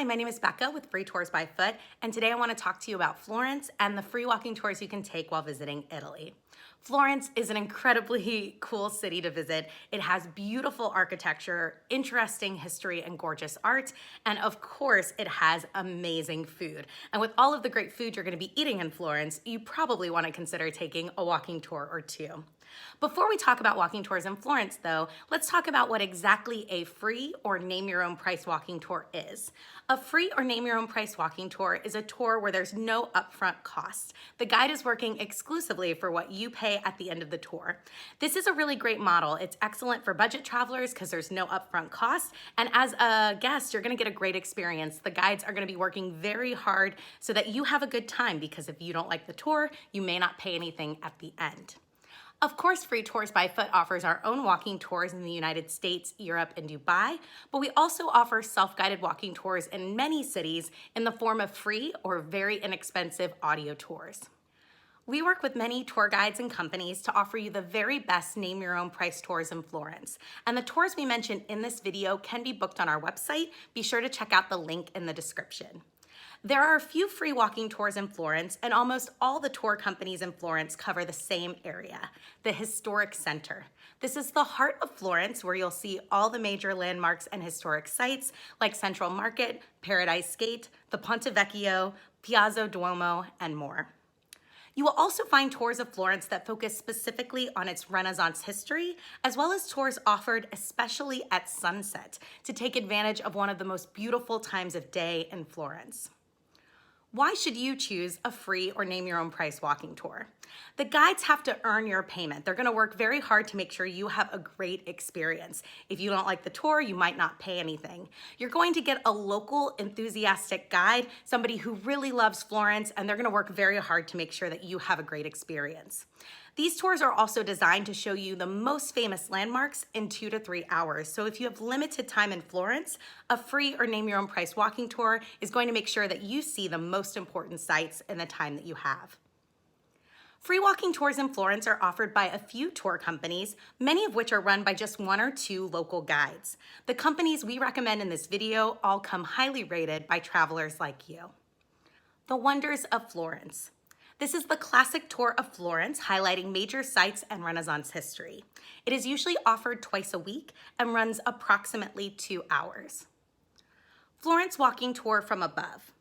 Hi, my name is Becca with Free Tours by Foot, and today I want to talk to you about Florence and the free walking tours you can take while visiting Italy. Florence is an incredibly cool city to visit. It has beautiful architecture, interesting history, and gorgeous art, and of course, it has amazing food. And with all of the great food you're going to be eating in Florence, you probably want to consider taking a walking tour or two. Before we talk about walking tours in Florence, though, let's talk about what exactly a free or name your own price walking tour is. A free or name your own price walking tour is a tour where there's no upfront cost. The guide is working exclusively for what you pay at the end of the tour. This is a really great model. It's excellent for budget travelers because there's no upfront cost, and as a guest, you're going to get a great experience. The guides are going to be working very hard so that you have a good time, because if you don't like the tour, you may not pay anything at the end. Of course, Free Tours by Foot offers our own walking tours in the United States, Europe, and Dubai, but we also offer self-guided walking tours in many cities in the form of free or very inexpensive audio tours. We work with many tour guides and companies to offer you the very best name your own price tours in Florence. And the tours we mentioned in this video can be booked on our website. Be sure to check out the link in the description. There are a few free walking tours in Florence, and almost all the tour companies in Florence cover the same area, the historic center. This is the heart of Florence, where you'll see all the major landmarks and historic sites like Central Market, Paradise Gate, the Ponte Vecchio, Piazza Duomo, and more. You will also find tours of Florence that focus specifically on its Renaissance history, as well as tours offered especially at sunset to take advantage of one of the most beautiful times of day in Florence. Why should you choose a free or name your own price walking tour? The guides have to earn your payment. They're gonna work very hard to make sure you have a great experience. If you don't like the tour, you might not pay anything. You're going to get a local, enthusiastic guide, somebody who really loves Florence, and they're gonna work very hard to make sure that you have a great experience. These tours are also designed to show you the most famous landmarks in 2 to 3 hours. So if you have limited time in Florence, a free or name your own price walking tour is going to make sure that you see the most important sites in the time that you have. Free walking tours in Florence are offered by a few tour companies, many of which are run by just 1 or 2 local guides. The companies we recommend in this video all come highly rated by travelers like you. The Wonders of Florence. This is the classic tour of Florence, highlighting major sites and Renaissance history. It is usually offered twice a week and runs approximately 2 hours. Florence Walking Tour from Above.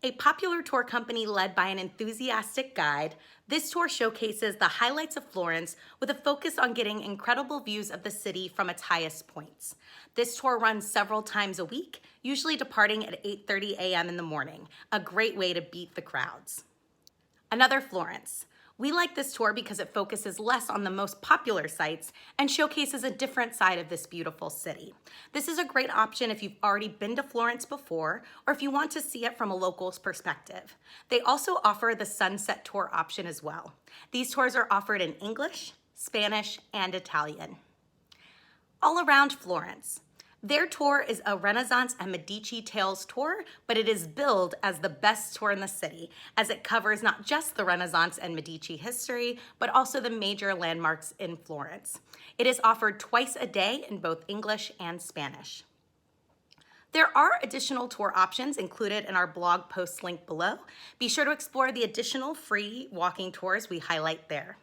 A popular tour company led by an enthusiastic guide, this tour showcases the highlights of Florence with a focus on getting incredible views of the city from its highest points. This tour runs several times a week, usually departing at 8:30 a.m. in the morning, a great way to beat the crowds. Another Florence. We like this tour because it focuses less on the most popular sites and showcases a different side of this beautiful city. This is a great option if you've already been to Florence before, or if you want to see it from a local's perspective. They also offer the sunset tour option as well. These tours are offered in English, Spanish, and Italian. All Around Florence. Their tour is a Renaissance and Medici Tales tour, but it is billed as the best tour in the city, as it covers not just the Renaissance and Medici history, but also the major landmarks in Florence. It is offered twice a day in both English and Spanish. There are additional tour options included in our blog post link below. Be sure to explore the additional free walking tours we highlight there.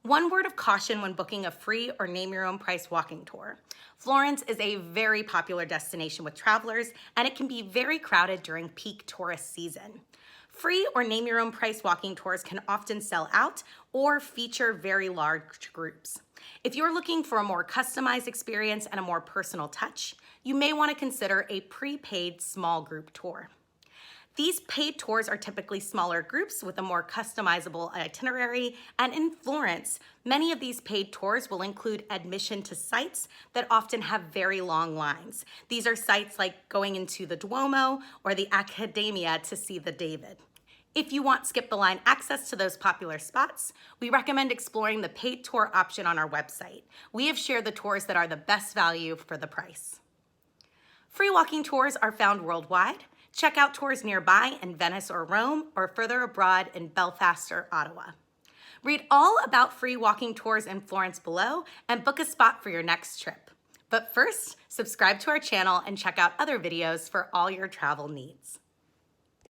One word of caution when booking a free or name your own price walking tour. Florence is a very popular destination with travelers, and it can be very crowded during peak tourist season. Free or name your own price walking tours can often sell out or feature very large groups. If you're looking for a more customized experience and a more personal touch, you may want to consider a prepaid small group tour. These paid tours are typically smaller groups with a more customizable itinerary, and in Florence, many of these paid tours will include admission to sites that often have very long lines. These are sites like going into the Duomo or the Accademia to see the David. If you want skip the line access to those popular spots, we recommend exploring the paid tour option on our website. We have shared the tours that are the best value for the price. Free walking tours are found worldwide. Check out tours nearby in Venice or Rome, or further abroad in Belfast or Ottawa. Read all about free walking tours in Florence below and book a spot for your next trip. But first, subscribe to our channel and check out other videos for all your travel needs.